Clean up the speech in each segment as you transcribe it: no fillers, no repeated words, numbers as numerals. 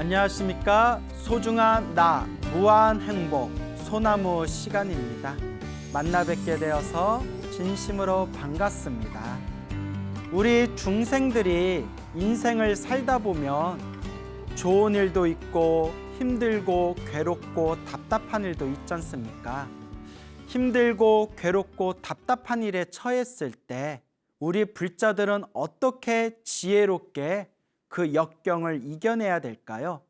안녕하십니까. 소중한 나 무한 행복 소나무 시간입니다. 만나 뵙게 되어서 진심으로 반갑습니다. 우리 중생들이 인생을 살다 보면 좋은 일도 있고 힘들고 괴롭고 답답한 일도 있지 않습니까? 힘들고 괴롭고 답답한 일에 처했을 때 우리 불자들은 어떻게 지혜롭게 그 역경을 이겨내야 될까요?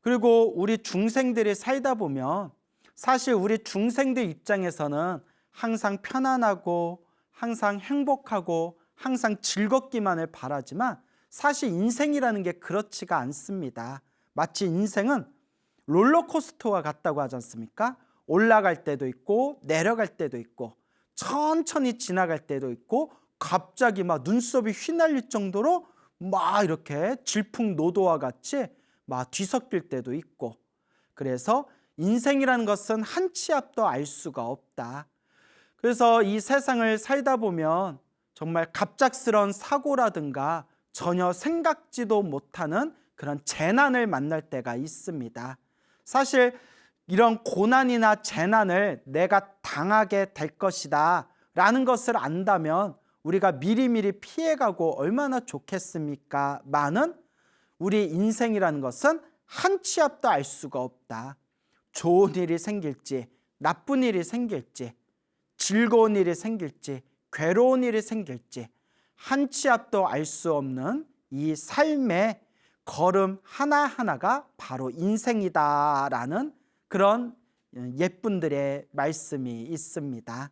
그리고 우리 중생들이 살다 보면 사실 우리 중생들 입장에서는 항상 편안하고 항상 행복하고 항상 즐겁기만을 바라지만 사실 인생이라는 게 그렇지가 않습니다. 마치 인생은 롤러코스터와 같다고 하지 않습니까? 올라갈 때도 있고 내려갈 때도 있고 천천히 지나갈 때도 있고 갑자기 막 눈썹이 휘날릴 정도로 막 이렇게 질풍노도와 같이 막 뒤섞일 때도 있고, 그래서 인생이라는 것은 한 치 앞도 알 수가 없다. 그래서 이 세상을 살다 보면 정말 갑작스러운 사고라든가 전혀 생각지도 못하는 그런 재난을 만날 때가 있습니다. 사실 이런 고난이나 재난을 내가 당하게 될 것이다 라는 것을 안다면 우리가 미리미리 피해가고 얼마나 좋겠습니까? 많은 우리 인생이라는 것은 한 치 앞도 알 수가 없다. 좋은 일이 생길지 나쁜 일이 생길지 즐거운 일이 생길지 괴로운 일이 생길지 한 치 앞도 알 수 없는 이 삶의 걸음 하나하나가 바로 인생이다라는 그런 옛분들의 말씀이 있습니다.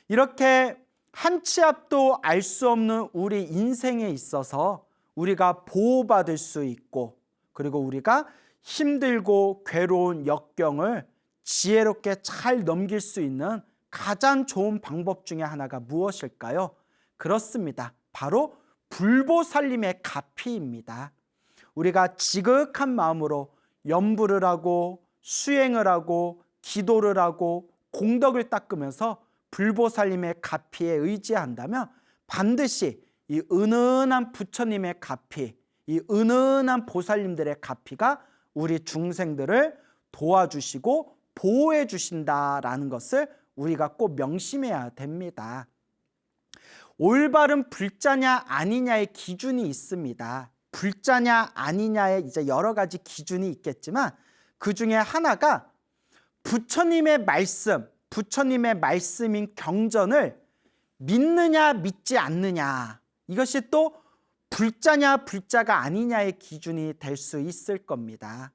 이렇게 한 치 앞도 알 수 없는 우리 인생에 있어서 우리가 보호받을 수 있고, 그리고 우리가 힘들고 괴로운 역경을 지혜롭게 잘 넘길 수 있는 가장 좋은 방법 중에 하나가 무엇일까요? 그렇습니다. 바로 불보살님의 가피입니다. 우리가 지극한 마음으로 염불을 하고 수행을 하고 기도를 하고 공덕을 닦으면서 불보살님의 가피에 의지한다면 반드시 이 은은한 부처님의 가피, 이 은은한 보살님들의 가피가 우리 중생들을 도와주시고 보호해 주신다라는 것을 우리가 꼭 명심해야 됩니다. 올바른 불자냐 아니냐의 기준이 있습니다. 불자냐 아니냐의 이제 여러 가지 기준이 있겠지만 그 중에 하나가 부처님의 말씀, 부처님의 말씀인 경전을 믿느냐 믿지 않느냐, 이것이 또 불자냐 불자가 아니냐의 기준이 될 수 있을 겁니다.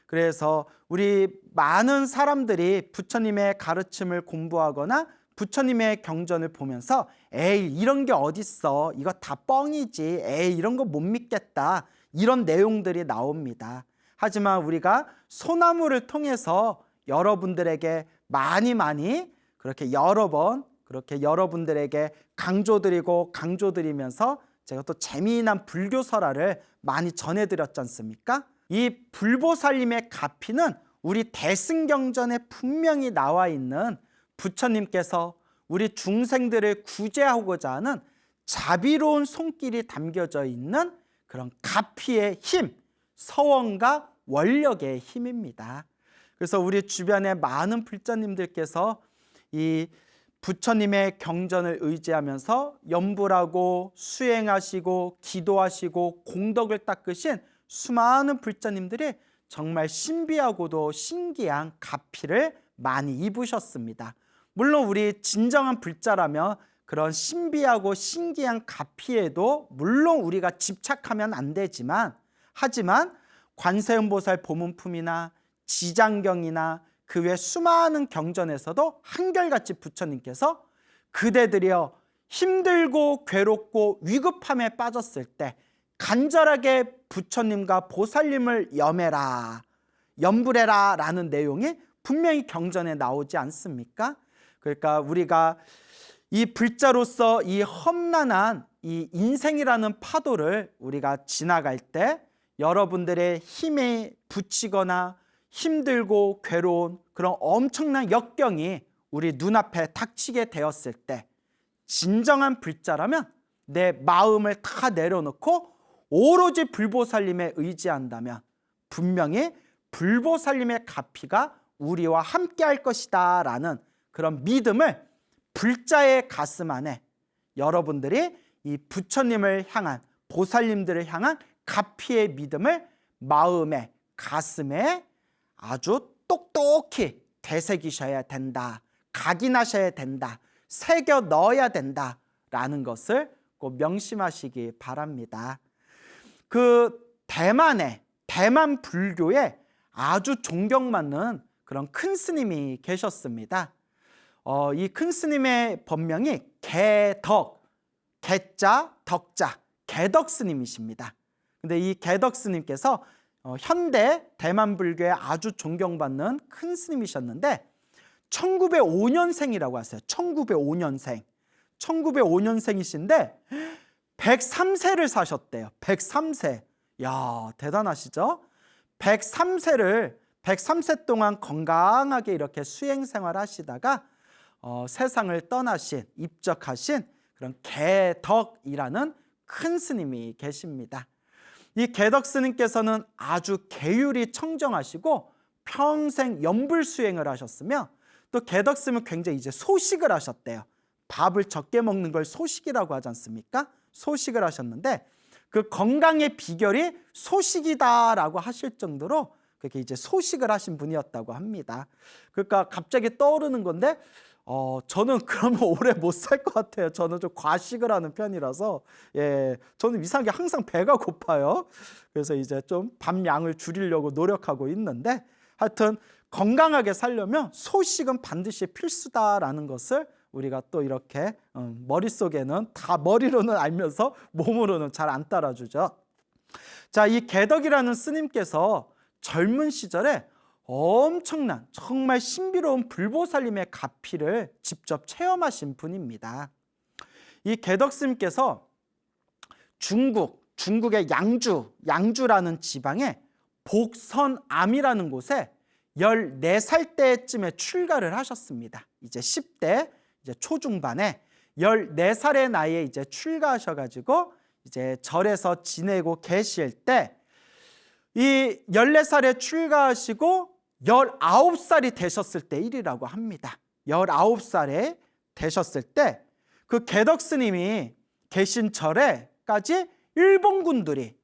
그래서 우리 많은 사람들이 부처님의 가르침을 공부하거나 부처님의 경전을 보면서 에이 이런 게 어딨어, 이거 다 뻥이지, 에이 이런 거 못 믿겠다, 이런 내용들이 나옵니다. 하지만 우리가 소나무를 통해서 여러분들에게 많이 그렇게 여러 번 그렇게 여러분들에게 강조드리면서 제가 또 재미난 불교설화를 많이 전해드렸지 않습니까? 이 불보살님의 가피는 우리 대승경전에 분명히 나와 있는 부처님께서 우리 중생들을 구제하고자 하는 자비로운 손길이 담겨져 있는 그런 가피의 힘, 서원과 원력의 힘입니다. 그래서 우리 주변의 많은 불자님들께서 이 부처님의 경전을 의지하면서 염불하고 수행하시고 기도하시고 공덕을 닦으신 수많은 불자님들이 정말 신비하고도 신기한 가피를 많이 입으셨습니다. 물론 우리 진정한 불자라면 그런 신비하고 신기한 가피에도 물론 우리가 집착하면 안 되지만, 하지만 관세음보살 보문품이나 지장경이나 그 외 수많은 경전에서도 한결같이 부처님께서 그대들이여 힘들고 괴롭고 위급함에 빠졌을 때 간절하게 부처님과 보살님을 염해라, 염불해라 라는 내용이 분명히 경전에 나오지 않습니까? 그러니까 우리가 이 불자로서 이 험난한 이 인생이라는 파도를 우리가 지나갈 때 여러분들의 힘에 부치거나 힘들고 괴로운 그런 엄청난 역경이 우리 눈앞에 닥치게 되었을 때 진정한 불자라면 내 마음을 다 내려놓고 오로지 불보살님에 의지한다면 분명히 불보살님의 가피가 우리와 함께 할 것이다 라는 그런 믿음을 불자의 가슴 안에 여러분들이 이 부처님을 향한, 보살님들을 향한 가피의 믿음을 마음에, 가슴에 아주 똑똑히 되새기셔야 된다, 각인하셔야 된다, 새겨 넣어야 된다 라는 것을 꼭 명심하시기 바랍니다. 그 대만 불교에 아주 존경받는 그런 큰 스님이 계셨습니다. 이 큰 스님의 법명이 개덕, 개자, 덕자, 개덕 스님이십니다. 근데 이 개덕 스님께서 현대 대만 불교에 아주 존경받는 큰 스님이셨는데 1905년생이라고 하세요. 1905년생. 1905년생이신데 103세를 사셨대요. 103세. 야, 대단하시죠? 103세 동안 건강하게 이렇게 수행 생활하시다가 세상을 떠나신, 입적하신 그런 개덕이라는 큰 스님이 계십니다. 이 개덕 스님께서는 아주 계율이 청정하시고 평생 염불수행을 하셨으며, 또 개덕 스님은 굉장히 이제 소식을 하셨대요. 밥을 적게 먹는 걸 소식이라고 하지 않습니까? 소식을 하셨는데 그 건강의 비결이 소식이다라고 하실 정도로 그렇게 이제 소식을 하신 분이었다고 합니다. 그러니까 갑자기 떠오르는 건데 저는 그러면 오래 못 살 것 같아요. 저는 좀 과식을 하는 편이라서 저는 이상하게 항상 배가 고파요. 그래서 이제 좀 밥 양을 줄이려고 노력하고 있는데, 하여튼 건강하게 살려면 소식은 반드시 필수다라는 것을 우리가 또 이렇게 머릿속에는 다 머리로는 알면서 몸으로는 잘 안 따라주죠. 자, 이 개덕이라는 스님께서 젊은 시절에 엄청난 정말 신비로운 불보살님의 가피를 직접 체험하신 분입니다. 이 개덕 스님께서 중국의 양주라는 지방에 복선암이라는 곳에 14살 때쯤에 출가를 하셨습니다. 이제 10대 이제 초중반에 14살의 나이에 이제 출가하셔가지고 이제 절에서 지내고 계실 때, 이 14살에 출가하시고 19살이 되셨을 때 일이라고 합니다. 19살에 되셨을 때 그 개덕 스님이 계신 절에까지 일본 군인들이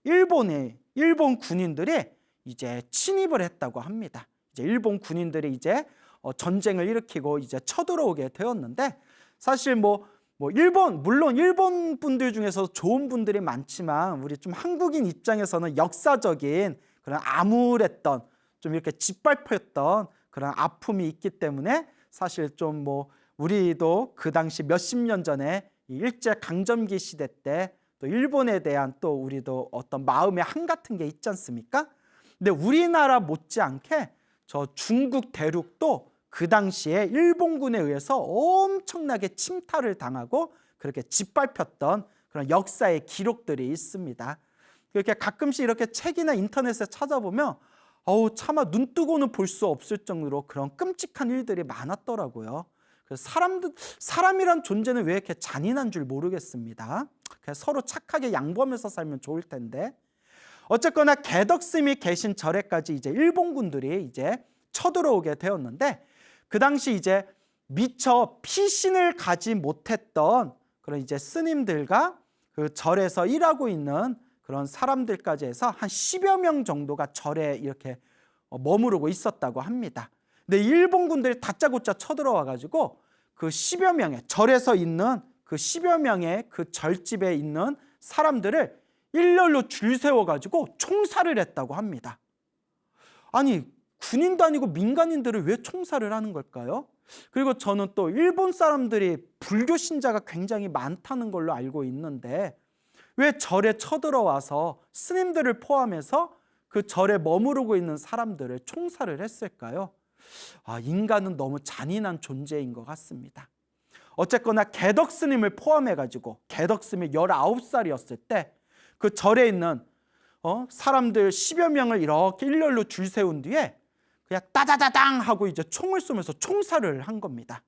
이제 침입을 했다고 합니다. 이제 일본 군인들이 이제 전쟁을 일으키고 이제 쳐들어오게 되었는데, 사실 물론 일본 분들 중에서 좋은 분들이 많지만 우리 좀 한국인 입장에서는 역사적인 그런 암울했던, 좀 이렇게 짓밟혔던 그런 아픔이 있기 때문에 사실 좀 우리도 그 당시 몇십 년 전에 일제 강점기 시대 때 또 일본에 대한 또 우리도 어떤 마음의 한 같은 게 있지 않습니까? 근데 우리나라 못지않게 저 중국 대륙도 그 당시에 일본군에 의해서 엄청나게 침탈을 당하고 그렇게 짓밟혔던 그런 역사의 기록들이 있습니다. 이렇게 가끔씩 이렇게 책이나 인터넷에 찾아보면 차마 눈 뜨고는 볼 수 없을 정도로 그런 끔찍한 일들이 많았더라고요. 그래서 사람이란 존재는 왜 이렇게 잔인한 줄 모르겠습니다. 그냥 서로 착하게 양보하면서 살면 좋을 텐데, 어쨌거나 개덕 스님이 계신 절에까지 이제 일본군들이 이제 쳐들어오게 되었는데, 그 당시 이제 미처 피신을 가지 못했던 그런 이제 스님들과 그 절에서 일하고 있는 그런 사람들까지 해서 한 10여 명 정도가 절에 이렇게 머무르고 있었다고 합니다. 근데 일본군들이 다짜고짜 쳐들어와 가지고 그 10여 명의 절에서 있는 그 10여 명의 그 절집에 있는 사람들을 일렬로 줄 세워 가지고 총살을 했다고 합니다. 아니, 군인도 아니고 민간인들을 왜 총살을 하는 걸까요? 그리고 저는 또 일본 사람들이 불교 신자가 굉장히 많다는 걸로 알고 있는데 왜 절에 쳐들어와서 스님들을 포함해서 그 절에 머무르고 있는 사람들을 총살을 했을까요? 인간은 너무 잔인한 존재인 것 같습니다. 어쨌거나 개덕 스님을 포함해가지고 개덕 스님이 19살이었을 때 그 절에 있는 사람들 10여 명을 이렇게 일렬로 줄 세운 뒤에 그냥 따다다당 하고 이제 총을 쏘면서 총살을 한 겁니다.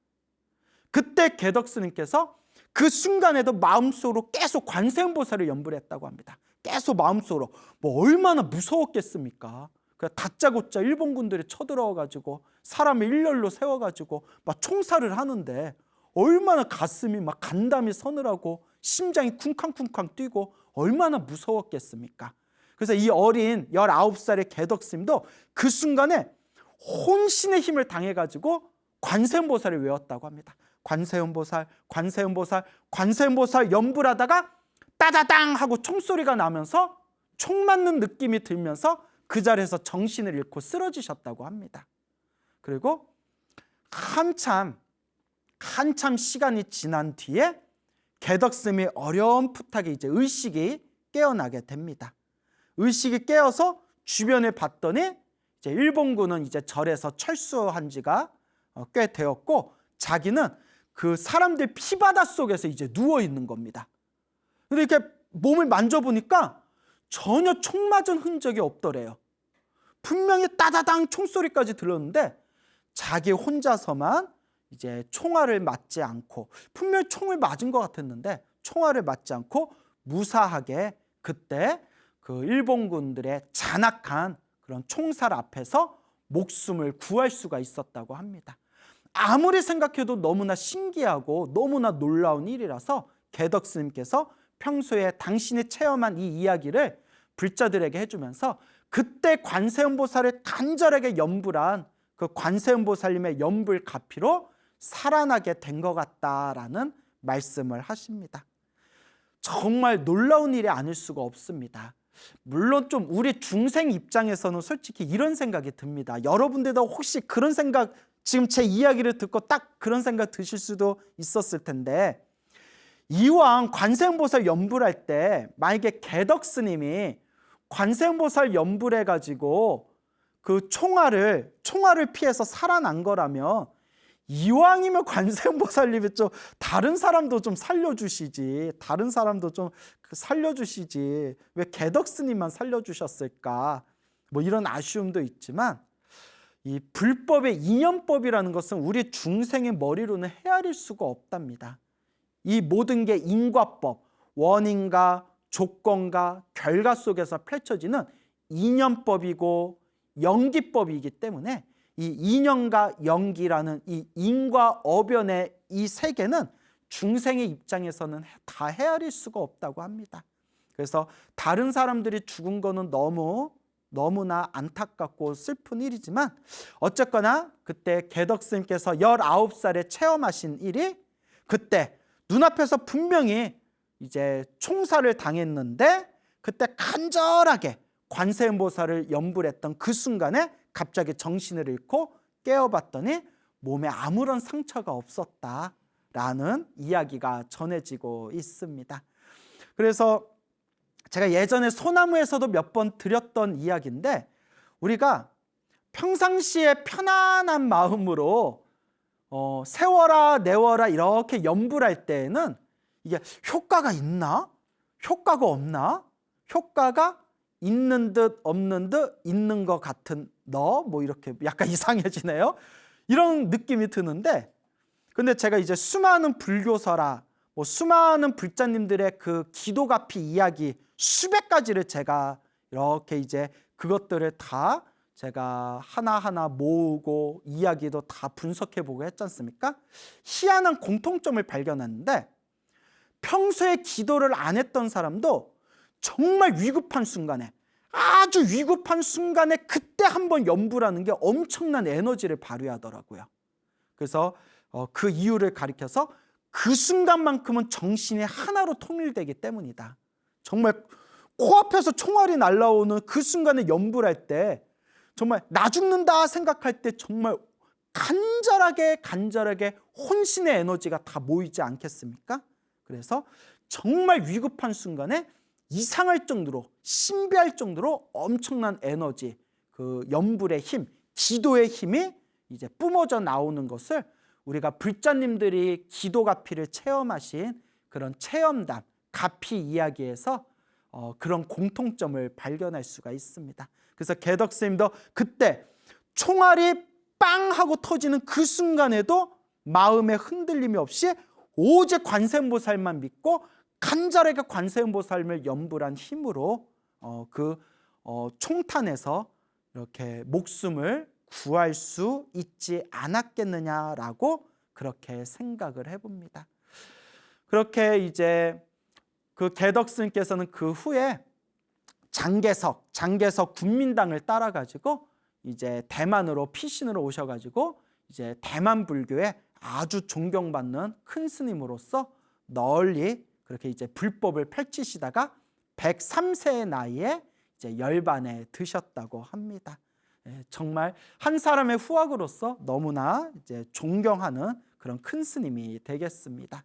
그때 개덕 스님께서 그 순간에도 마음속으로 계속 관세음보살을 연불했다고 합니다. 계속 마음속으로 얼마나 무서웠겠습니까? 그 다짜고짜 일본군들이 쳐들어와가지고 사람을 일렬로 세워가지고 막 총살을 하는데 얼마나 가슴이 막 간담이 서늘하고 심장이 쿵쾅쿵쾅 뛰고 얼마나 무서웠겠습니까? 그래서 이 어린 19살의 개덕스님도 그 순간에 혼신의 힘을 당해가지고 관세음보살을 외웠다고 합니다. 관세음보살, 관세음보살, 관세음보살 연불 하다가 따다당 하고 총소리가 나면서 총 맞는 느낌이 들면서 그 자리에서 정신을 잃고 쓰러지셨다고 합니다. 그리고 한참 시간이 지난 뒤에 개덕스님이 어렴풋하게 이제 의식이 깨어나게 됩니다. 의식이 깨어서 주변을 봤더니 이제 일본군은 이제 절에서 철수한 지가 꽤 되었고 자기는 그 사람들 피바다 속에서 이제 누워 있는 겁니다. 근데 이렇게 몸을 만져보니까 전혀 총 맞은 흔적이 없더래요. 분명히 따다당 총소리까지 들렸는데 자기 혼자서만 이제 총알을 맞지 않고, 분명히 총을 맞은 것 같았는데 총알을 맞지 않고 무사하게 그때 그 일본군들의 잔악한 그런 총살 앞에서 목숨을 구할 수가 있었다고 합니다. 아무리 생각해도 너무나 신기하고 너무나 놀라운 일이라서 개덕스님께서 평소에 당신이 체험한 이 이야기를 불자들에게 해주면서 그때 관세음보살을 간절하게 염불한 그 관세음보살님의 염불 가피로 살아나게 된 것 같다라는 말씀을 하십니다. 정말 놀라운 일이 아닐 수가 없습니다. 물론 좀 우리 중생 입장에서는 솔직히 이런 생각이 듭니다. 여러분들도 혹시 그런 생각, 지금 제 이야기를 듣고 딱 그런 생각 드실 수도 있었을 텐데, 이왕 관세음보살 연불할 때 만약에 개덕스님이 관세음보살 연불해가지고 그 총알을 피해서 살아난 거라면 이왕이면 관세음보살님이 좀 다른 사람도 좀 살려주시지, 다른 사람도 좀 살려주시지, 왜 개덕스님만 살려주셨을까, 뭐 이런 아쉬움도 있지만, 이 불법의 인연법이라는 것은 우리 중생의 머리로는 헤아릴 수가 없답니다. 이 모든 게 인과법, 원인과 조건과 결과 속에서 펼쳐지는 인연법이고 연기법이기 때문에 이 인연과 연기라는 이 인과 어변의 이 세계는 중생의 입장에서는 다 헤아릴 수가 없다고 합니다. 그래서 다른 사람들이 죽은 거는 너무나 안타깝고 슬픈 일이지만, 어쨌거나 그때 개덕스님께서 19살에 체험하신 일이, 그때 눈앞에서 분명히 이제 총살을 당했는데 그때 간절하게 관세음보살을 염불했던 그 순간에 갑자기 정신을 잃고 깨어봤더니 몸에 아무런 상처가 없었다라는 이야기가 전해지고 있습니다. 그래서 제가 예전에 소나무에서도 몇 번 드렸던 이야기인데, 우리가 평상시에 편안한 마음으로 세워라 내워라 이렇게 염불할 때에는 이게 효과가 있나? 효과가 없나? 효과가 있는 듯 없는 듯 있는 것 같은 뭐 이렇게 약간 이상해지네요. 이런 느낌이 드는데, 근데 제가 이제 수많은 불교서라 수많은 불자님들의 그 기도가피 이야기 수백 가지를 제가 이렇게 이제 그것들을 다 제가 하나하나 모으고 이야기도 다 분석해보고 했지 않습니까? 희한한 공통점을 발견했는데, 평소에 기도를 안 했던 사람도 정말 위급한 순간에, 아주 위급한 순간에 그때 한번 염불하는 게 엄청난 에너지를 발휘하더라고요. 그래서 그 이유를 가리켜서 그 순간만큼은 정신이 하나로 통일되기 때문이다. 정말 코앞에서 총알이 날아오는 그 순간에 염불할 때 정말 나 죽는다 생각할 때 정말 간절하게 혼신의 에너지가 다 모이지 않겠습니까? 그래서 정말 위급한 순간에 이상할 정도로, 신비할 정도로 엄청난 에너지, 그 염불의 힘, 기도의 힘이 이제 뿜어져 나오는 것을 우리가 불자님들이 기도가피를 체험하신 그런 체험담, 가피 이야기에서 그런 공통점을 발견할 수가 있습니다. 그래서 개덕스님도 그때 총알이 빵 하고 터지는 그 순간에도 마음의 흔들림이 없이 오직 관세음보살만 믿고 간절하게 관세음보살을 염불한 힘으로 총탄에서 이렇게 목숨을 구할 수 있지 않았겠느냐라고 그렇게 생각을 해봅니다. 그렇게 이제 그 개덕스님께서는 그 후에 장개석 군민당을 따라가지고 이제 대만으로 피신으로 오셔가지고 이제 대만 불교에 아주 존경받는 큰 스님으로서 널리 그렇게 이제 불법을 펼치시다가 103세의 나이에 이제 열반에 드셨다고 합니다. 정말 한 사람의 후학으로서 너무나 이제 존경하는 그런 큰 스님이 되겠습니다.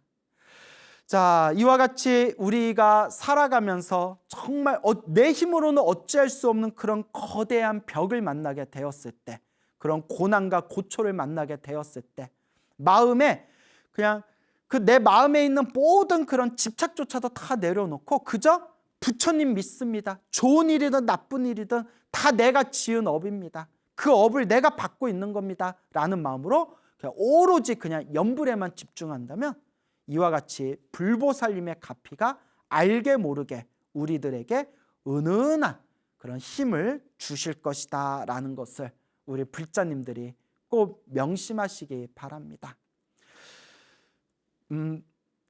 자, 이와 같이 우리가 살아가면서 정말 내 힘으로는 어찌할 수 없는 그런 거대한 벽을 만나게 되었을 때, 그런 고난과 고초를 만나게 되었을 때, 마음에 그냥 그 내 마음에 있는 모든 그런 집착조차도 다 내려놓고 그저 부처님 믿습니다. 좋은 일이든 나쁜 일이든 다 내가 지은 업입니다. 그 업을 내가 받고 있는 겁니다. 라는 마음으로 그냥 오로지 그냥 염불에만 집중한다면 이와 같이 불보살님의 가피가 알게 모르게 우리들에게 은은한 그런 힘을 주실 것이다 라는 것을 우리 불자님들이 꼭 명심하시기 바랍니다.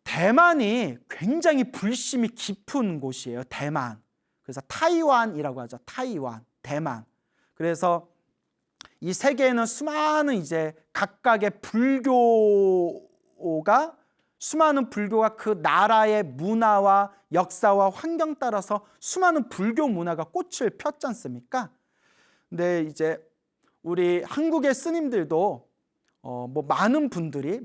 대만이 굉장히 불심이 깊은 곳이에요. 대만. 그래서 타이완이라고 하죠. 타이완, 대만. 그래서 이 세계에는 수많은 이제 각각의 수많은 불교가 그 나라의 문화와 역사와 환경 따라서 수많은 불교 문화가 꽃을 폈지 않습니까? 근데 이제 우리 한국의 스님들도 많은 분들이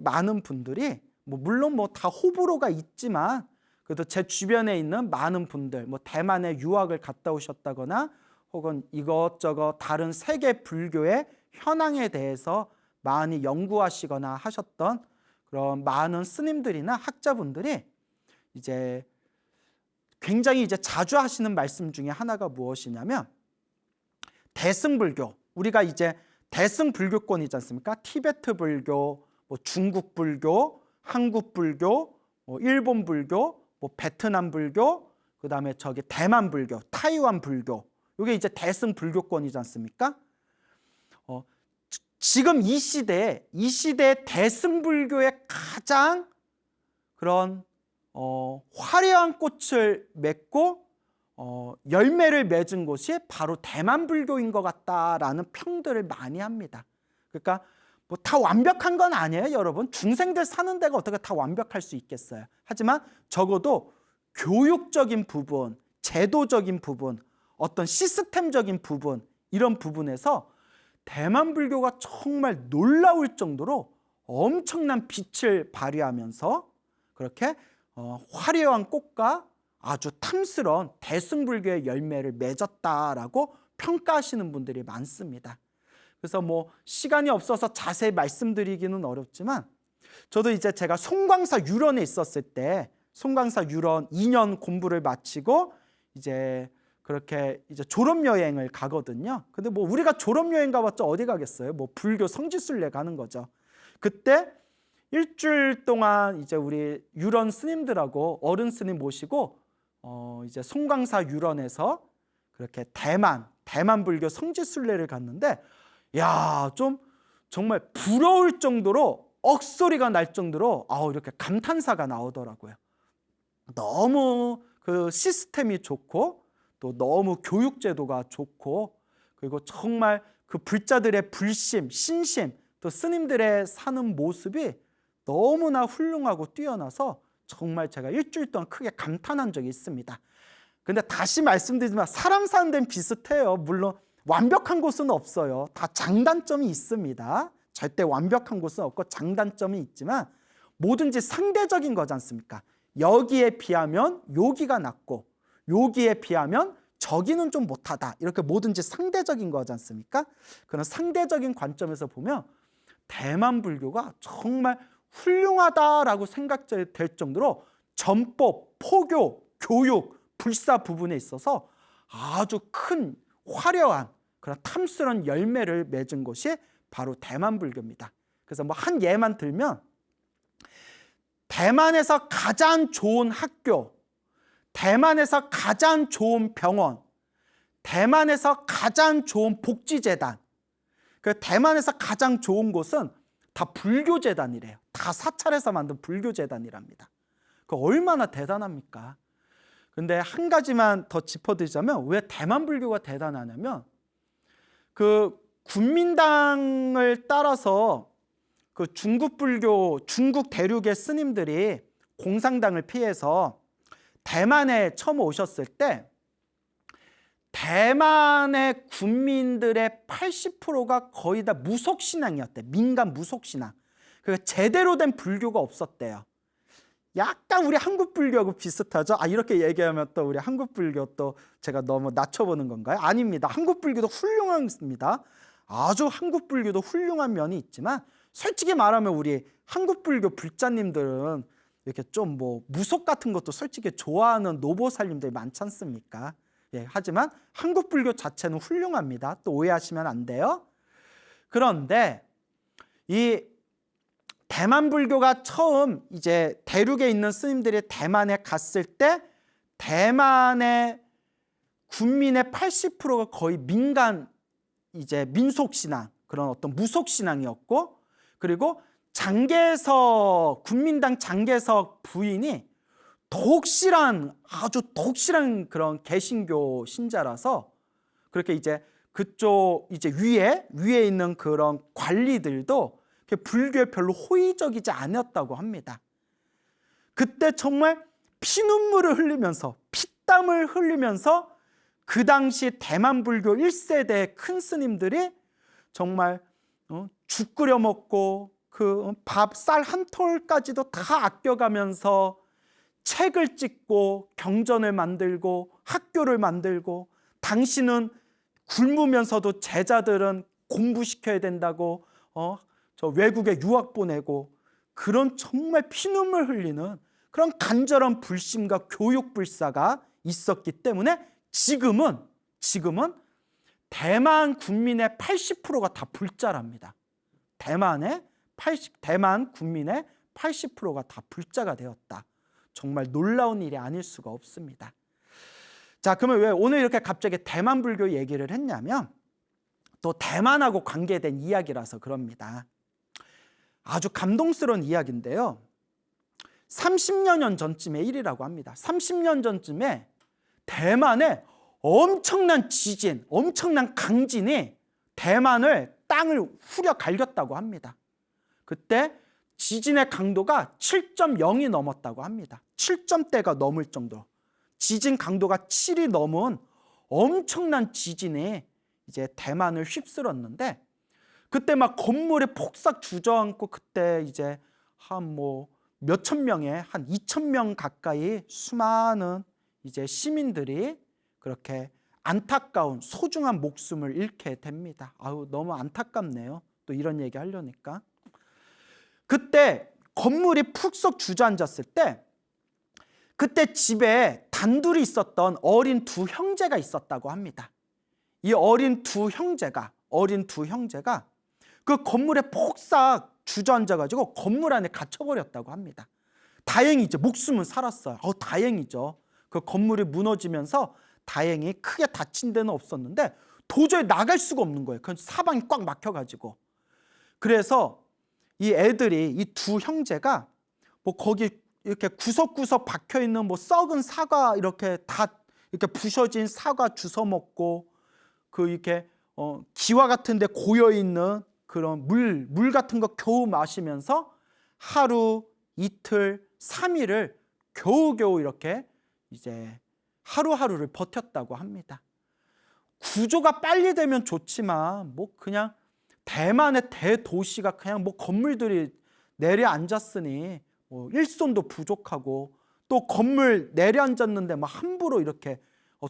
물론 다 호불호가 있지만 그래도 제 주변에 있는 많은 분들 대만에 유학을 갔다 오셨다거나 혹은 이것저것 다른 세계 불교의 현황에 대해서 많이 연구하시거나 하셨던 그런 많은 스님들이나 학자분들이 이제 굉장히 이제 자주 하시는 말씀 중에 하나가 무엇이냐면 대승불교, 우리가 이제 대승불교권이지 않습니까? 티베트 불교, 중국 불교, 한국 불교, 일본 불교, 베트남 불교, 그 다음에 대만 불교, 타이완 불교, 이게 이제 대승불교권이지 않습니까? 지금 이 시대에 대승불교의 가장 그런 화려한 꽃을 맺고 열매를 맺은 곳이 바로 대만 불교인 것 같다라는 평들을 많이 합니다. 그러니까 다 완벽한 건 아니에요, 여러분. 중생들 사는 데가 어떻게 다 완벽할 수 있겠어요. 하지만 적어도 교육적인 부분, 제도적인 부분, 어떤 시스템적인 부분, 이런 부분에서 대만 불교가 정말 놀라울 정도로 엄청난 빛을 발휘하면서 그렇게 화려한 꽃과 아주 탐스러운 대승불교의 열매를 맺었다라고 평가하시는 분들이 많습니다. 그래서 시간이 없어서 자세히 말씀드리기는 어렵지만 저도 이제 제가 송광사 유런에 있었을 때 송광사 유런 2년 공부를 마치고 이제 그렇게 이제 졸업여행을 가거든요. 근데 우리가 졸업여행 가봤자 어디 가겠어요? 불교 성지순례 가는 거죠. 그때 일주일 동안 이제 우리 유런 스님들하고 어른 스님 모시고 이제 송광사 유런에서 그렇게 대만 불교 성지순례를 갔는데 좀 정말 부러울 정도로 억소리가 날 정도로 이렇게 감탄사가 나오더라고요. 너무 그 시스템이 좋고 또 너무 교육제도가 좋고 그리고 정말 그 불자들의 불심, 신심 또 스님들의 사는 모습이 너무나 훌륭하고 뛰어나서 정말 제가 일주일 동안 크게 감탄한 적이 있습니다. 근데 다시 말씀드리지만 사람 사는 데는 비슷해요. 물론 완벽한 곳은 없어요. 다 장단점이 있습니다. 절대 완벽한 곳은 없고 장단점이 있지만 뭐든지 상대적인 거지 않습니까? 여기에 비하면 여기가 낫고 여기에 비하면 저기는 좀 못하다. 이렇게 뭐든지 상대적인 거지 않습니까? 그런 상대적인 관점에서 보면 대만 불교가 정말 훌륭하다라고 생각될 정도로 전법, 포교, 교육, 불사 부분에 있어서 아주 큰 화려한 그런 탐스러운 열매를 맺은 것이 바로 대만 불교입니다. 그래서 한 예만 들면 대만에서 가장 좋은 학교, 대만에서 가장 좋은 병원, 대만에서 가장 좋은 복지재단, 그 대만에서 가장 좋은 곳은 다 불교재단이래요. 다 사찰에서 만든 불교재단이랍니다. 그 얼마나 대단합니까? 근데 한 가지만 더 짚어드리자면 왜 대만 불교가 대단하냐면 그 군민당을 따라서 그 중국 불교, 중국 대륙의 스님들이 공산당을 피해서 대만에 처음 오셨을 때 대만의 군민들의 80%가 거의 다 무속신앙이었대. 민간 무속신앙. 그러니까 제대로 된 불교가 없었대요. 약간 우리 한국 불교하고 비슷하죠? 이렇게 얘기하면 또 우리 한국 불교 또 제가 너무 낮춰보는 건가요? 아닙니다. 한국 불교도 훌륭합니다. 아주 한국 불교도 훌륭한 면이 있지만 솔직히 말하면 우리 한국 불교 불자님들은 이렇게 좀 뭐 무속 같은 것도 솔직히 좋아하는 노보살님들이 많지 않습니까? 예, 하지만 한국 불교 자체는 훌륭합니다. 또 오해하시면 안 돼요. 그런데 이 대만 불교가 처음 이제 대륙에 있는 스님들이 대만에 갔을 때 대만의 군민의 80%가 거의 민간 이제 민속 신앙, 그런 어떤 무속 신앙이었고, 그리고 장개석 군민당 장개석 부인이 아주 독실한 그런 개신교 신자라서 그렇게 이제 그쪽 이제 위에 있는 그런 관리들도 불교에 별로 호의적이지 않았다고 합니다. 그때 정말 피눈물을 흘리면서 피땀을 흘리면서 그 당시 대만 불교 1세대 큰 스님들이 정말 죽 끓여 먹고 그 밥 쌀 한 톨까지도 다 아껴가면서 책을 찍고 경전을 만들고 학교를 만들고, 당신은 굶으면서도 제자들은 공부시켜야 된다고 저 외국에 유학 보내고, 그런 정말 피눈물 흘리는 그런 간절한 불심과 교육 불사가 있었기 때문에 지금은 대만 국민의 80%가 다 불자랍니다. 대만 국민의 80%가 다 불자가 되었다. 정말 놀라운 일이 아닐 수가 없습니다. 자, 그러면 왜 오늘 이렇게 갑자기 대만 불교 얘기를 했냐면 또 대만하고 관계된 이야기라서 그럽니다. 아주 감동스러운 이야기인데요. 30여 년 전쯤의 일이라고 합니다. 30년 전쯤에 대만에 엄청난 지진, 엄청난 강진이 대만을 땅을 후려 갈겼다고 합니다. 그때 지진의 강도가 7.0이 넘었다고 합니다. 7점대가 넘을 정도, 지진 강도가 7이 넘은 엄청난 지진이 이제 대만을 휩쓸었는데, 그때 막 건물에 폭삭 주저앉고, 그때 이제 한 몇천 명의 한 2,000명 가까이 수많은 이제 시민들이 그렇게 안타까운 소중한 목숨을 잃게 됩니다. 너무 안타깝네요. 또 이런 얘기 하려니까. 그때 건물이 푹 주저앉았을 때 그때 집에 단둘이 있었던 어린 두 형제가 있었다고 합니다. 이 어린 두 형제가 그 건물에 폭삭 주저앉아가지고 건물 안에 갇혀버렸다고 합니다. 다행히 이제 목숨은 살았어요. 다행이죠. 그 건물이 무너지면서 다행히 크게 다친 데는 없었는데 도저히 나갈 수가 없는 거예요. 그 사방이 꽉 막혀가지고. 그래서 이 애들이, 이 두 형제가 거기 이렇게 구석구석 박혀 있는 썩은 사과, 이렇게 다 이렇게 부셔진 사과 주워 먹고, 그 이렇게 기와 같은데 고여 있는 그런 물 같은 거 겨우 마시면서 하루, 이틀, 3일을 겨우겨우 이렇게 이제 하루하루를 버텼다고 합니다. 구조가 빨리 되면 좋지만 그냥 대만의 대도시가 그냥 건물들이 내려앉았으니 일손도 부족하고, 또 건물 내려앉았는데 함부로 이렇게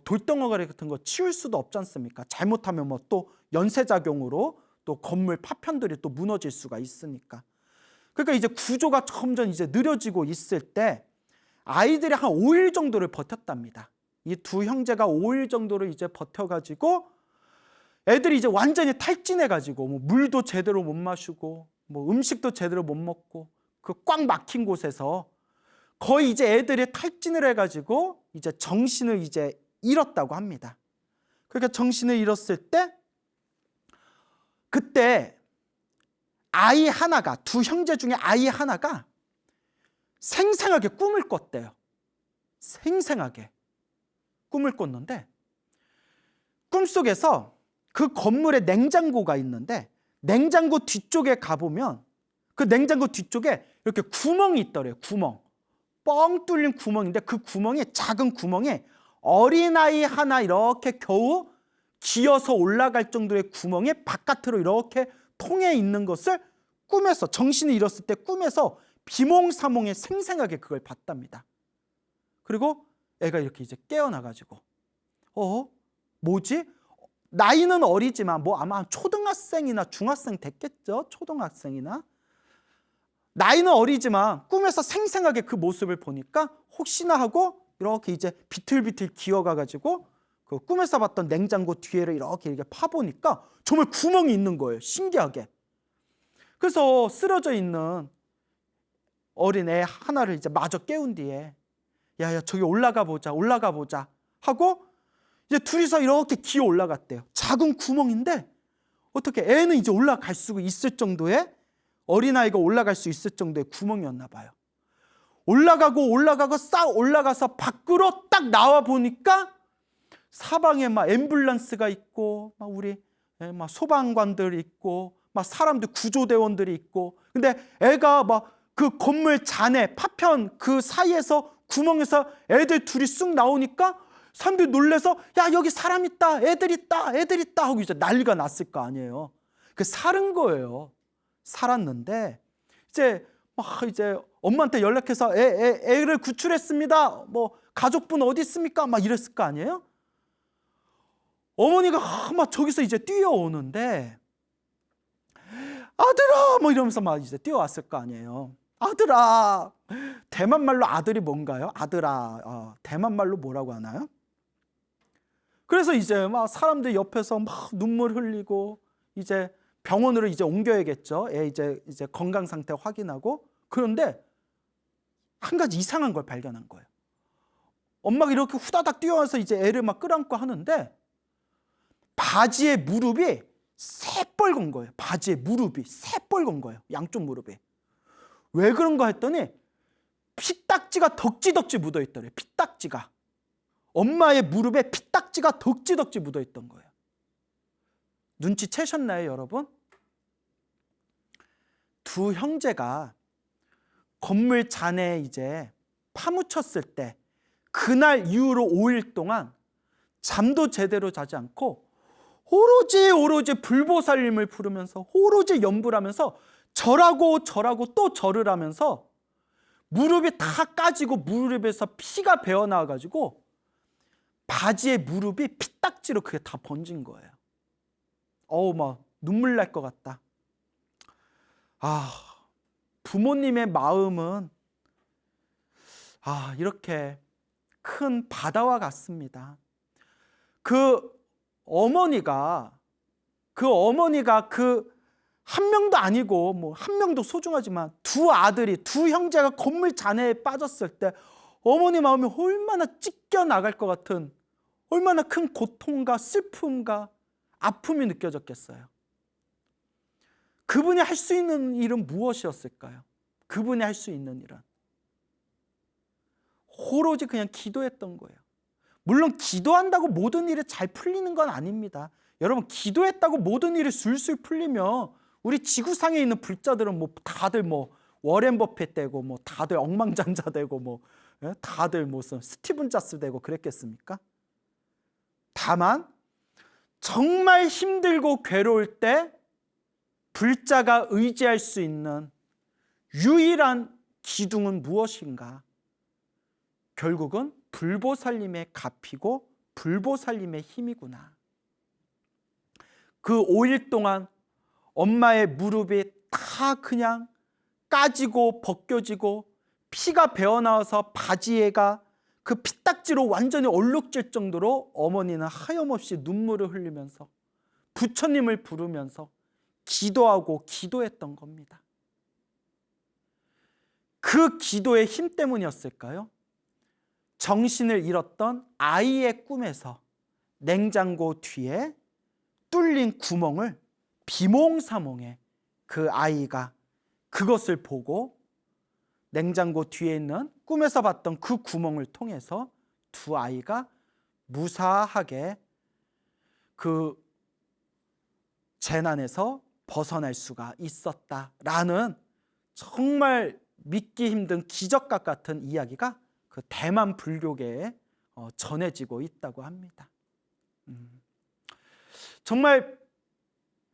돌덩어리 같은 거 치울 수도 없지 않습니까? 잘못하면 또 연쇄작용으로 또 건물 파편들이 또 무너질 수가 있으니까. 그러니까 이제 구조가 점점 이제 느려지고 있을 때 아이들이 한 5일 정도를 버텼답니다. 이 두 형제가 5일 정도를 이제 버텨가지고 애들이 이제 완전히 탈진해가지고 물도 제대로 못 마시고 음식도 제대로 못 먹고 그 꽉 막힌 곳에서 거의 이제 애들이 탈진을 해가지고 이제 정신을 이제 잃었다고 합니다. 그러니까 정신을 잃었을 때 그때 아이 하나가, 두 형제 중에 아이 하나가 생생하게 꿈을 꿨대요. 생생하게 꿈을 꿨는데 꿈속에서 그 건물에 냉장고가 있는데 냉장고 뒤쪽에 가보면 그 냉장고 뒤쪽에 이렇게 구멍이 있더래요. 구멍. 뻥 뚫린 구멍인데 그 구멍에, 작은 구멍에 어린아이 하나 이렇게 겨우 기어서 올라갈 정도의 구멍에 바깥으로 이렇게 통해 있는 것을 꿈에서, 정신을 잃었을 때 꿈에서 비몽사몽에 생생하게 그걸 봤답니다. 그리고 애가 이렇게 이제 깨어나가지고 뭐지? 나이는 어리지만 뭐 아마 초등학생이나 중학생 됐겠죠? 초등학생이나. 나이는 어리지만 꿈에서 생생하게 그 모습을 보니까 혹시나 하고 이렇게 이제 비틀비틀 기어가가지고 그 꿈에서 봤던 냉장고 뒤에를 이렇게 파보니까 정말 구멍이 있는 거예요. 신기하게. 그래서 쓰러져 있는 어린애 하나를 이제 마저 깨운 뒤에 야 저기 올라가 보자 하고 이제 둘이서 이렇게 기어 올라갔대요. 작은 구멍인데 어떻게 애는 이제 올라갈 수 있을 정도의, 어린아이가 올라갈 수 있을 정도의 구멍이었나 봐요. 올라가고 싹 올라가서 밖으로 딱 나와 보니까 사방에 막 앰뷸런스가 있고 막 우리 막 소방관들이 있고 막 사람들, 구조대원들이 있고, 근데 애가 막 그 건물 잔해 파편 그 사이에서 구멍에서 애들 둘이 쑥 나오니까 사람들이 놀래서 야 여기 사람 있다, 애들 있다 하고 이제 난리가 났을 거 아니에요. 그 살은 거예요. 살았는데 이제 엄마한테 연락해서 애를 구출했습니다. 뭐 가족분 어디 있습니까? 막 이랬을 거 아니에요. 어머니가 막 저기서 이제 뛰어오는데 아들아 뭐 이러면서 막 이제 뛰어왔을 거 아니에요. 아들아. 대만 말로 아들이 뭔가요? 아들아. 대만 말로 뭐라고 하나요? 그래서 이제 막 사람들 옆에서 막 눈물 흘리고 이제 병원으로 이제 옮겨야겠죠. 애 이제 건강 상태 확인하고. 그런데 한 가지 이상한 걸 발견한 거예요. 엄마가 이렇게 후다닥 뛰어와서 이제 애를 막 끌어안고 하는데 바지에 무릎이 새빨간 거예요. 바지에 무릎이 새빨간 거예요. 양쪽 무릎이. 왜 그런가 했더니 피딱지가 덕지덕지 묻어있더래요. 피딱지가. 엄마의 무릎에 피딱지가 덕지덕지 묻어있던 거예요. 눈치채셨나요, 여러분? 두 형제가 건물 잔해에 이제 파묻혔을 때 그날 이후로 5일 동안 잠도 제대로 자지 않고 오로지 불보살님을 부르면서 오로지 염불 하면서 절하고 또 절을 하면서 무릎이 다 까지고 무릎에서 피가 배어나와가지고 바지에 무릎이 피딱지로 그게 다 번진 거예요. 막 눈물 날 것 같다. 부모님의 마음은 이렇게 큰 바다와 같습니다. 그 어머니가 한 명도 아니고 뭐 한 명도 소중하지만 두 아들이, 두 형제가 건물 잔해에 빠졌을 때 어머니 마음이 얼마나 찢겨 나갈 것 같은, 얼마나 큰 고통과 슬픔과 아픔이 느껴졌겠어요. 그분이 할 수 있는 일은 무엇이었을까요? 그분이 할 수 있는 일은 오로지 그냥 기도했던 거예요. 물론 기도한다고 모든 일이 잘 풀리는 건 아닙니다. 여러분, 기도했다고 모든 일이 술술 풀리면 우리 지구상에 있는 불자들은 뭐 다들 뭐 워렌 버핏 되고 뭐 다들 억만장자 되고 뭐 다들 무슨 스티븐 잡스 되고 그랬겠습니까? 다만 정말 힘들고 괴로울 때 불자가 의지할 수 있는 유일한 기둥은 무엇인가? 결국은 불보살님의 값이고 불보살님의 힘이구나. 그 5일 동안 엄마의 무릎이 다 그냥 까지고 벗겨지고 피가 배어나와서 바지에가 그 피딱지로 완전히 얼룩질 정도로 어머니는 하염없이 눈물을 흘리면서 부처님을 부르면서 기도하고 기도했던 겁니다. 그 기도의 힘 때문이었을까요? 정신을 잃었던 아이의 꿈에서 냉장고 뒤에 뚫린 구멍을 비몽사몽에 그 아이가 그것을 보고 냉장고 뒤에 있는 꿈에서 봤던 그 구멍을 통해서 두 아이가 무사하게 그 재난에서 벗어날 수가 있었다라는 정말 믿기 힘든 기적과 같은 이야기가 그 대만 불교계에 전해지고 있다고 합니다. 정말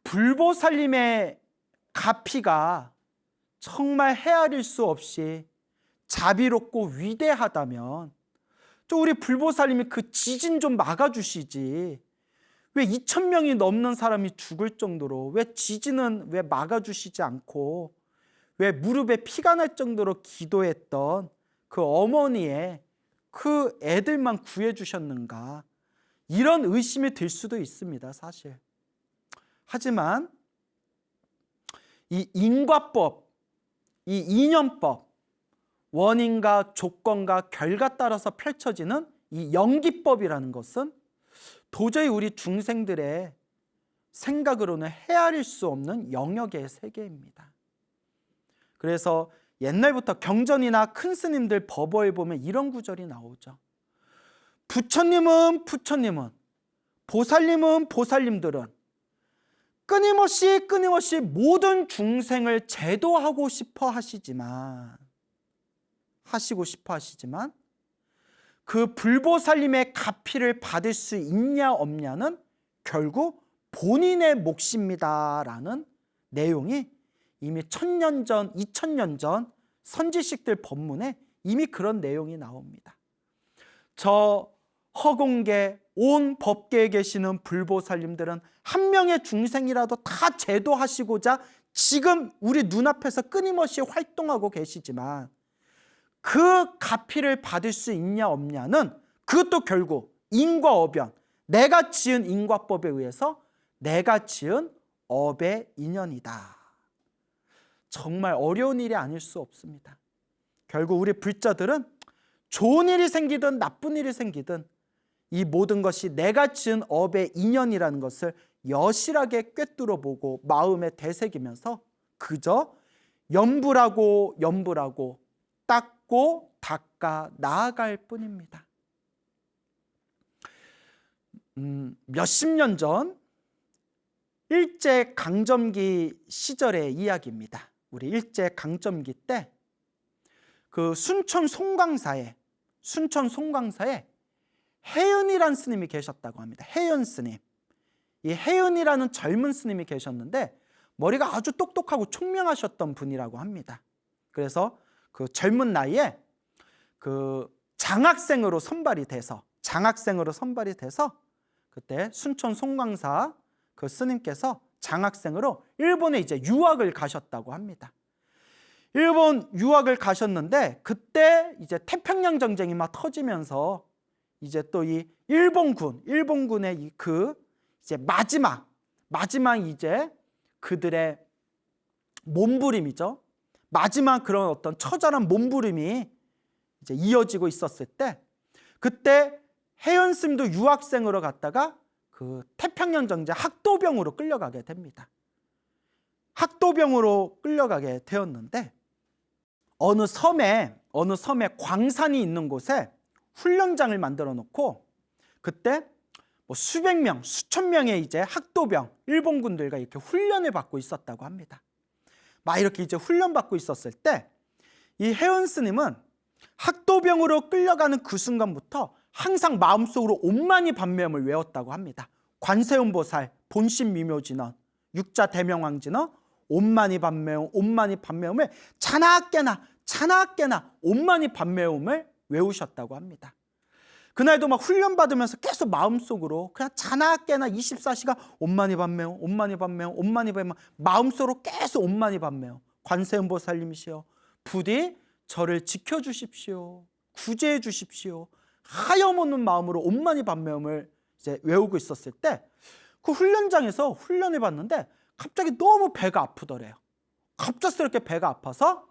불보살님의 가피가 정말 헤아릴 수 없이 자비롭고 위대하다면 또 우리 불보살님이 그 지진 좀 막아주시지, 왜 2,000명이 넘는 사람이 죽을 정도로 왜 지진은 왜 막아주시지 않고 왜 무릎에 피가 날 정도로 기도했던 그 어머니의 그 애들만 구해주셨는가, 이런 의심이 들 수도 있습니다, 사실. 하지만 이 인과법, 이 인연법, 원인과 조건과 결과 따라서 펼쳐지는 이 연기법이라는 것은 도저히 우리 중생들의 생각으로는 헤아릴 수 없는 영역의 세계입니다. 그래서 옛날부터 경전이나 큰 스님들 법어에 보면 이런 구절이 나오죠. 부처님은 보살님은 보살님들은 끊임없이 모든 중생을 제도하고 싶어 하시지만 그 불보살님의 가피를 받을 수 있냐 없냐는 결국 본인의 몫입니다라는 내용이 이미 1,000년 전, 2,000년 전 선지식들 법문에 이미 그런 내용이 나옵니다. 저 허공계 온 법계에 계시는 불보살님들은 한 명의 중생이라도 다 제도하시고자 지금 우리 눈앞에서 끊임없이 활동하고 계시지만 그 가피를 받을 수 있냐 없냐는 그것도 결국 인과어변, 내가 지은 인과법에 의해서 내가 지은 업의 인연이다. 정말 어려운 일이 아닐 수 없습니다. 결국 우리 불자들은 좋은 일이 생기든 나쁜 일이 생기든 이 모든 것이 내가 지은 업의 인연이라는 것을 여실하게 꿰뚫어 보고 마음에 되새기면서 그저 염불하고 닦고 닦아 나아갈 뿐입니다. 몇십 년 전 일제강점기 시절의 이야기입니다. 우리 일제강점기 때 그 순천 송광사에 혜은이라는 스님이 계셨다고 합니다. 혜은 스님. 이 혜은이라는 젊은 스님이 계셨는데 머리가 아주 똑똑하고 총명하셨던 분이라고 합니다. 그래서 그 젊은 나이에 그 장학생으로 선발이 돼서 그때 순천 송광사 그 스님께서 장학생으로 일본에 이제 유학을 가셨다고 합니다. 일본 유학을 가셨는데 그때 이제 태평양 전쟁이 막 터지면서 이제 또 이 일본군의 그 이제 마지막 이제 그들의 몸부림이죠. 마지막 그런 어떤 처절한 몸부림이 이제 이어지고 있었을 때 그때 혜연 스님도 유학생으로 갔다가 그 태평양 전쟁 학도병으로 끌려가게 됩니다. 학도병으로 끌려가게 되었는데 어느 섬에 광산이 있는 곳에 훈련장을 만들어 놓고 그때 뭐 수백 명, 수천 명의 이제 학도병, 일본군들과 이렇게 훈련을 받고 있었다고 합니다. 막 이렇게 이제 훈련받고 있었을 때 이 혜연 스님은 학도병으로 끌려가는 그 순간부터 항상 마음속으로 옴마니 밤매음을 외웠다고 합니다. 관세음보살, 본심미묘진언, 육자대명왕진언, 옴마니 밤매음을 자나깨나 옴마니 밤매음을 외우셨다고 합니다. 그날도 막 훈련받으면서 계속 마음속으로 그냥 자나깨나 24시간 옴마니 밤매음 마음속으로 계속 옴마니 밤매음 관세음보살님이시여 부디 저를 지켜주십시오. 구제해 주십시오. 하염없는 마음으로 옴마니 밤매음을 이제 외우고 있었을 때 그 훈련장에서 훈련을 받는데 갑자기 너무 배가 아프더래요. 갑작스럽게 배가 아파서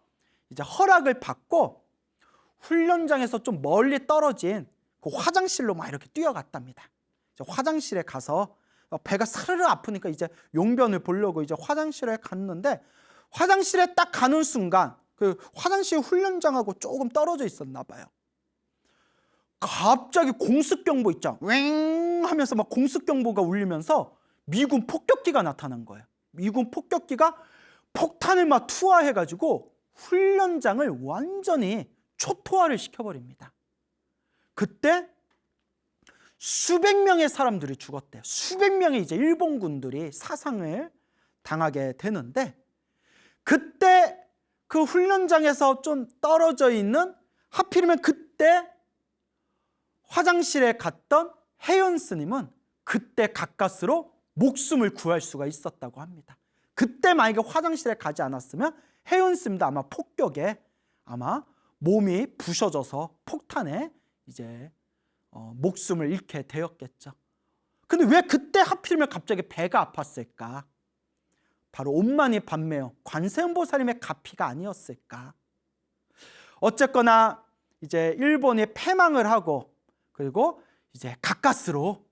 이제 허락을 받고 훈련장에서 좀 멀리 떨어진 그 화장실로 막 이렇게 뛰어갔답니다. 이제 화장실에 가서 배가 사르르 아프니까 이제 용변을 보려고 이제 화장실에 갔는데, 화장실에 딱 가는 순간 그 화장실 훈련장하고 조금 떨어져 있었나 봐요. 갑자기 공습경보 있죠. 왱 하면서 막 공습경보가 울리면서 미군 폭격기가 나타난 거예요. 미군 폭격기가 폭탄을 막 투하해가지고 훈련장을 완전히 초토화를 시켜버립니다. 그때 수백 명의 사람들이 죽었대요. 수백 명의 이제 일본군들이 사상을 당하게 되는데, 그때 그 훈련장에서 좀 떨어져 있는, 하필이면 그때 화장실에 갔던 혜연 스님은 그때 가까스로 목숨을 구할 수가 있었다고 합니다. 그때 만약에 화장실에 가지 않았으면 혜연 스님도 아마 폭격에 아마 몸이 부셔져서 폭탄에 이제 목숨을 잃게 되었겠죠. 근데 왜 그때 하필이면 갑자기 배가 아팠을까? 바로 온만이 반매어 관세음보살님의 가피가 아니었을까? 어쨌거나 이제 일본이 패망을 하고, 그리고 이제 가까스로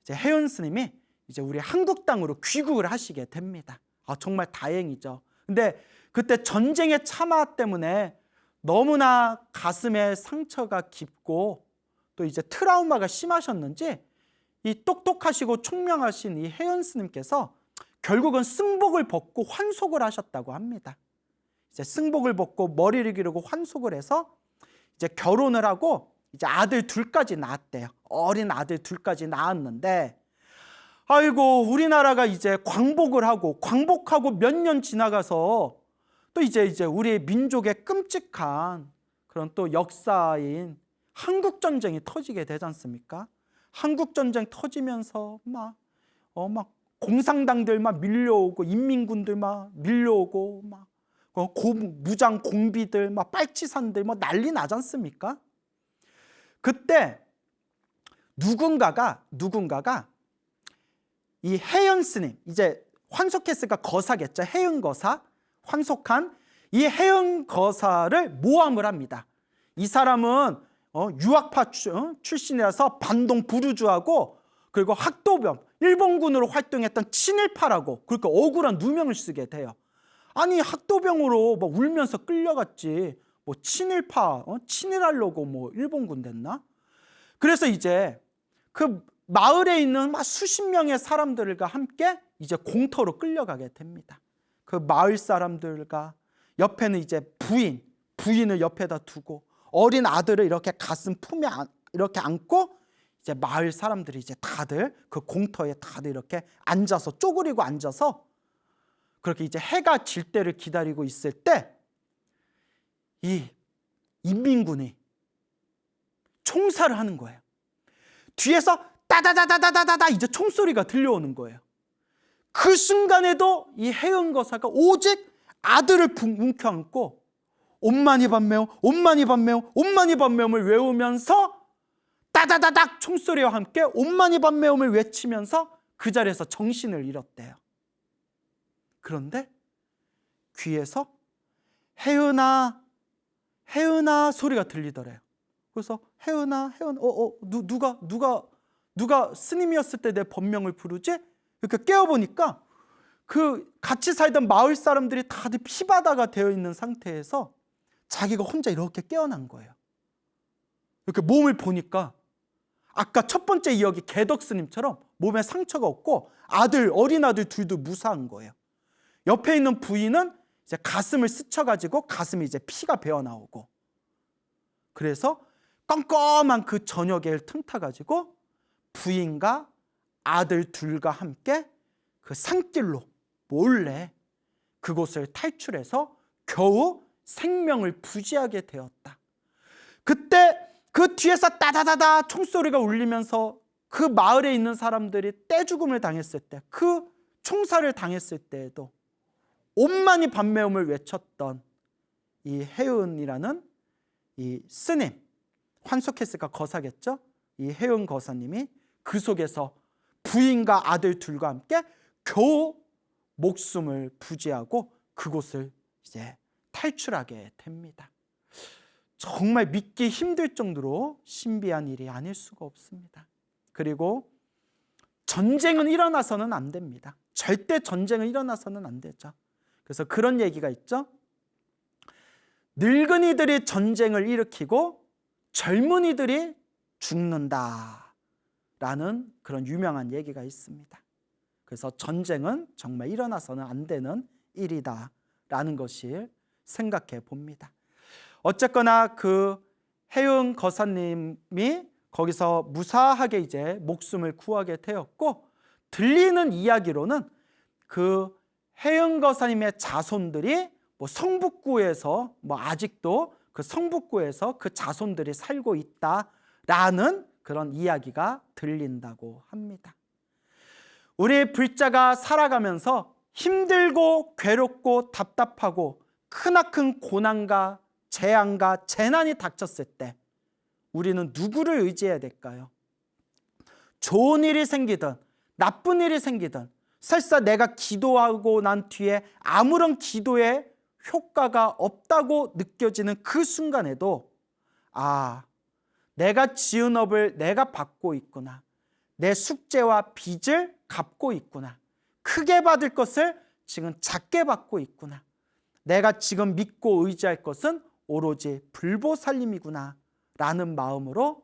이제 혜연 스님이 이제 우리 한국 땅으로 귀국을 하시게 됩니다. 정말 다행이죠. 근데 그때 전쟁의 참화 때문에 너무나 가슴에 상처가 깊고 또 이제 트라우마가 심하셨는지, 이 똑똑하시고 총명하신 이 혜연 스님께서 결국은 승복을 벗고 환속을 하셨다고 합니다. 이제 승복을 벗고 머리를 기르고 환속을 해서 이제 결혼을 하고 이제 아들 둘까지 낳았대요. 어린 아들 둘까지 낳았는데, 아이고 우리나라가 이제 광복하고 몇 년 지나가서 또 이제 우리 민족의 끔찍한 그런 또 역사인 한국 전쟁이 터지게 되지 않습니까? 한국 전쟁 터지면서 막 공산당들 막 밀려오고, 인민군들 막 밀려오고, 막 무장 공비들 막 빨치산들 막 난리 나지 않습니까? 그때 누군가가 이 혜연 스님, 이제 환속했으니까 거사겠죠. 혜연 거사, 환속한 이 혜연 거사를 모함을 합니다. 이 사람은 유학파 출신이라서 반동 부르주하고, 그리고 학도병, 일본군으로 활동했던 친일파라고 그러니까 억울한 누명을 쓰게 돼요. 아니 학도병으로 막 울면서 끌려갔지 뭐 친일파, 친일하려고 뭐 일본군 됐나? 그래서 이제 그 마을에 있는 막 수십 명의 사람들과 함께 이제 공터로 끌려가게 됩니다. 그 마을 사람들과 옆에는 이제 부인을 옆에다 두고 어린 아들을 이렇게 가슴 품에 이렇게 안고 이제 마을 사람들이 이제 다들 그 공터에 다들 이렇게 앉아서 쪼그리고 앉아서 그렇게 이제 해가 질 때를 기다리고 있을 때 이 인민군이 총살을 하는 거예요. 뒤에서 따다다다다다다 이제 총소리가 들려오는 거예요. 그 순간에도 이 혜연 거사가 오직 아들을 뭉켜안고 온만이 반매오 온만이 반매오 온만이 반매옴을 외우면서 따다다닥 총소리와 함께 온만이 반매옴을 외치면서 그 자리에서 정신을 잃었대요. 그런데 귀에서 혜은아 혜은아 소리가 들리더래요. 그래서 혜은아 누가 스님이었을 때 내 법명을 부르지? 이렇게 깨어보니까 그 같이 살던 마을 사람들이 다들 피바다가 되어 있는 상태에서 자기가 혼자 이렇게 깨어난 거예요. 이렇게 몸을 보니까 아까 첫 번째 이야기 개덕 스님처럼 몸에 상처가 없고 어린 아들 둘도 무사한 거예요. 옆에 있는 부인은 이제 가슴을 스쳐가지고 가슴에 이제 피가 배어 나오고, 그래서 껌껌한 그 저녁을 틈타가지고 부인과 아들 둘과 함께 그 산길로 몰래 그곳을 탈출해서 겨우 생명을 부지하게 되었다. 그때 그 뒤에서 따다다다 총소리가 울리면서 그 마을에 있는 사람들이 떼죽음을 당했을 때, 그 총살을 당했을 때에도 온만이 반매움을 외쳤던 이 혜은이라는 이 스님, 환속했으니까 거사겠죠? 이 혜은 거사님이 그 속에서 부인과 아들 둘과 함께 겨우 목숨을 부지하고 그곳을 이제 탈출하게 됩니다. 정말 믿기 힘들 정도로 신비한 일이 아닐 수가 없습니다. 그리고 전쟁은 일어나서는 안 됩니다. 절대 전쟁은 일어나서는 안 되죠. 그래서 그런 얘기가 있죠. 늙은이들이 전쟁을 일으키고 젊은이들이 죽는다 라는 그런 유명한 얘기가 있습니다. 그래서 전쟁은 정말 일어나서는 안 되는 일이다 라는 것을 생각해 봅니다. 어쨌거나 그 혜은 거사님이 거기서 무사하게 이제 목숨을 구하게 되었고, 들리는 이야기로는 그 혜은 거사님의 자손들이 성북구에서 아직도 그 성북구에서 그 자손들이 살고 있다라는 그런 이야기가 들린다고 합니다. 우리 불자가 살아가면서 힘들고 괴롭고 답답하고 크나큰 고난과 재앙과 재난이 닥쳤을 때 우리는 누구를 의지해야 될까요? 좋은 일이 생기든 나쁜 일이 생기든 설사 내가 기도하고 난 뒤에 아무런 기도에 효과가 없다고 느껴지는 그 순간에도 내가 지은 업을 내가 받고 있구나, 내 숙제와 빚을 갚고 있구나, 크게 받을 것을 지금 작게 받고 있구나, 내가 지금 믿고 의지할 것은 오로지 불보살님이구나 라는 마음으로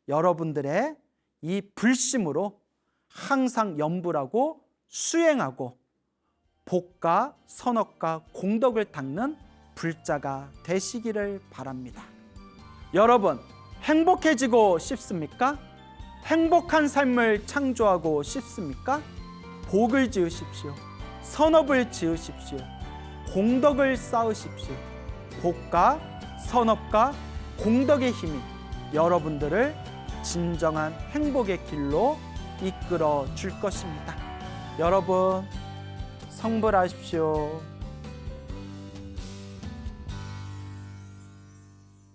여러분들의 이 불심으로 항상 염불하고 수행하고 복과 선업과 공덕을 닦는 불자가 되시기를 바랍니다. 여러분, 행복해지고 싶습니까? 행복한 삶을 창조하고 싶습니까? 복을 지으십시오. 선업을 지으십시오. 공덕을 쌓으십시오. 복과 선업과 공덕의 힘이 여러분들을 진정한 행복의 길로 이끌어 줄 것입니다. 여러분, 성불하십시오.